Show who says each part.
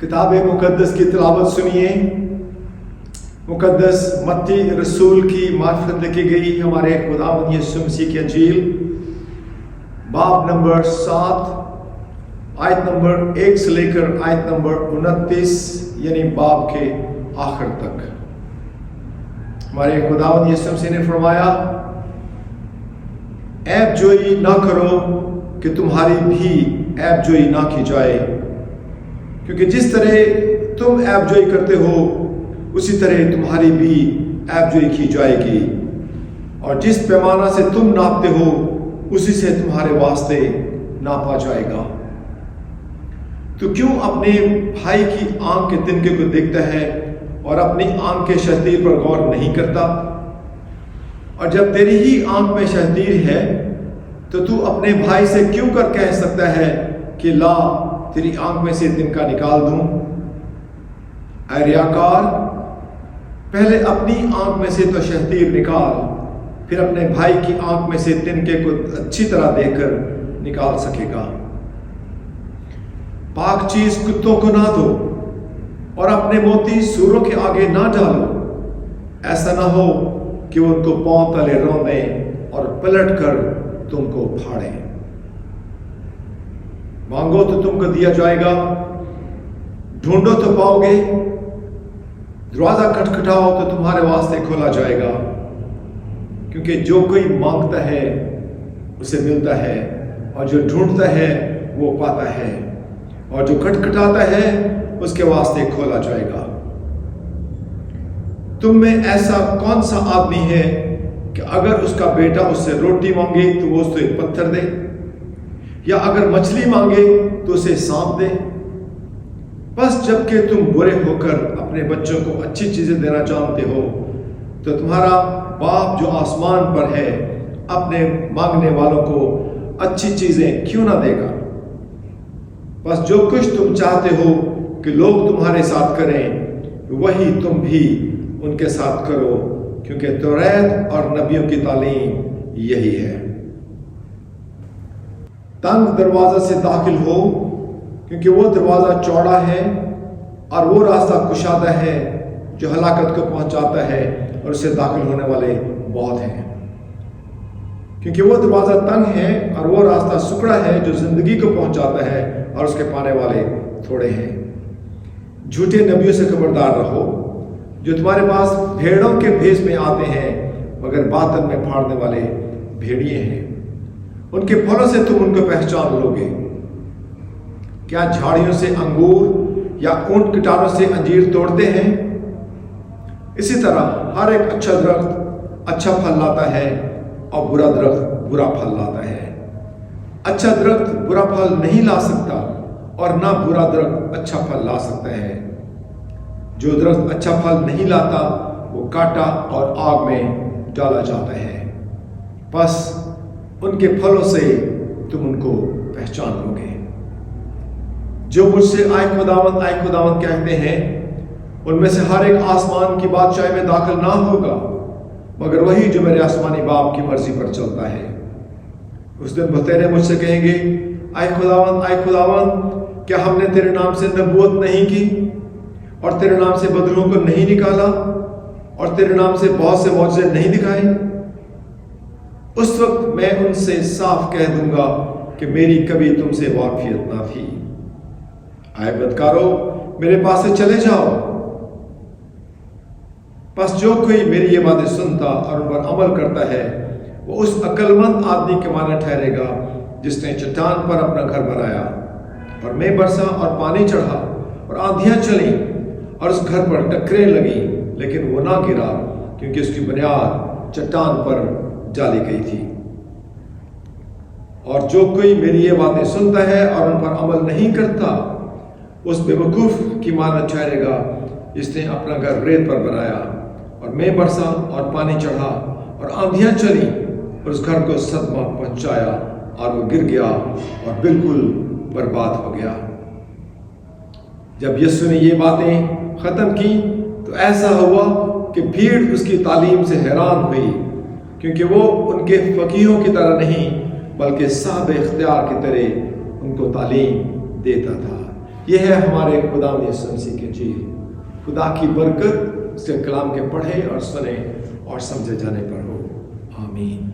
Speaker 1: किताब मुकद्दस की तिलावत सुनिए। मुकद्दस मत्ती रसूल की मार्फत लिखी गई हमारे खुदावंद यीशु मसीह की अंजील बाब नंबर 7 आयत नंबर 1 से लेकर आयत नंबर 29 यानी बाब के आखिर तक। हमारे खुदावंद यीशु मसीह ने फरमाया, ऐब जोई ना करो कि तुम्हारी भी ऐब जोई ना की जाए, क्योंकि जिस तरह तुम ऐब जोई करते हो उसी तरह तुम्हारी भी ऐब जोई की जाएगी, और जिस पैमाना से तुम नापते हो उसी से तुम्हारे वास्ते नापा जाएगा। तो क्यों अपने भाई की आंख के तिनके को देखता है और अपनी आंख के शतीर पर गौर नहीं करता? और जब तेरी ही आंख में शतीर है तो तू अपने भाई से क्यों कर कह सकता है कि ला तेरी आंख में से तिनका निकाल दूं? ऐ रियाकार, पहले अपनी आंख में से तो शतीर निकाल, फिर अपने भाई की आंख में से तिनके को अच्छी तरह देखकर निकाल सकेगा। पाक चीज कुत्तों को ना दो और अपने मोती सूरों के आगे ना डालो, ऐसा ना हो कि वो उनको पांव तले रौंदे और पलट कर तुमको फाड़े। मांगो तो तुमको दिया जाएगा, ढूंढो तो पाओगे, दरवाजा खटखटाओ तो तुम्हारे वास्ते खोला जाएगा। क्योंकि जो कोई मांगता है उसे मिलता है, और जो ढूंढता है वो पाता है, और जो खटखटाता है उसके वास्ते खोला जाएगा। तुम में ऐसा कौन सा आदमी है कि अगर उसका बेटा उससे रोटी मांगे तो वो उससे एक पत्थर दे, या अगर मछली मांगे तो उसे सांप दे? बस जबकि तुम बुरे होकर अपने बच्चों को अच्छी चीजें देना जानते हो, तो तुम्हारा बाप जो आसमान पर है अपने मांगने वालों को अच्छी चीजें क्यों ना देगा? बस जो कुछ तुम चाहते हो कि लोग तुम्हारे साथ करें वही तुम भी उनके साथ करो, क्योंकि तौरात और नबियों की तालीम यही है। तंग दरवाजा से दाखिल हो, क्योंकि वो दरवाजा चौड़ा है और वो रास्ता कुशादा है जो हलाकत को पहुंचाता है, और उससे दाखिल होने वाले बहुत हैं। क्योंकि वो दरवाजा तंग है और वो रास्ता सुकड़ा है जो जिंदगी को पहुंचाता है, और उसके पाने वाले थोड़े हैं। झूठे नबियों से खबरदार रहो, जो तुम्हारे पास भेड़ों के भेष में आते हैं मगर बातन में फाड़ने वाले भेड़िए हैं। उनके फलों से तुम उनको पहचान लोगे। क्या झाड़ियों से अंगूर या ऊंट कटारों से अंजीर तोड़ते हैं? इसी तरह हर एक अच्छा दरख्त अच्छा फल लाता है, और बुरा दरख्त बुरा फल लाता है। अच्छा दरख्त बुरा फल नहीं ला सकता, और ना बुरा दरख्त अच्छा फल ला सकता है। जो दरख्त अच्छा फल नहीं लाता वो काटा और आग में डाला जाता है। बस उनके फलों से तुम उनको पहचान लोगे। जो मुझसे आए खुदावंद कहते हैं, उनमें से हर एक आसमान की बादशाही में दाखिल ना होगा, मगर वही जो मेरे आसमानी बाप की मर्जी पर चलता है। उस दिन बतेरे मुझसे कहेंगे, आए खुदावंद, क्या हमने तेरे नाम से नबूवत नहीं की, और तेरे नाम से बदरूहों को नहीं निकाला, और तेरे नाम से बहुत से मौजज़े नहीं दिखाए? उस वक्त मैं उनसे साफ कह दूंगा कि मेरी कभी तुमसे वाकफियत ना थी। आए बदकारो, मेरे पास से चले जाओ। बस जो कोई मेरी ये बातें सुनता और उन पर अमल करता है, वो उस अक्लमंद आदमी के माना ठहरेगा जिसने चट्टान पर अपना घर बनाया, और मैं बरसा और पानी चढ़ा और आंधियां चली और उस घर पर टकरें लगी, लेकिन वो ना गिरा, क्योंकि उसकी बुनियाद चट्टान पर डाली गई थी। और जो कोई मेरी ये बातें सुनता है और उन पर अमल नहीं करता, उस बेवकूफ की माना ठहरेगा जिसने अपना घर रेत पर बनाया, और मैं बरसा और पानी चढ़ा और आंधियां चली और उस घर को सदमा पहुंचाया, और वो गिर गया और बिल्कुल बर्बाद हो गया। जब यीशु ने ये बातें खत्म की तो ऐसा हुआ कि भीड़ उसकी तालीम से हैरान हुई, क्योंकि वो उनके फकीहों की तरह नहीं बल्कि साहब इख्तियार की तरह उनको तालीम देता था। یہ ہے ہمارے خدا یسوع مسیح کے جیل. خدا کی برکت اس کے کلام کے پڑھے اور سنے اور سمجھے جانے پر ہو. آمین.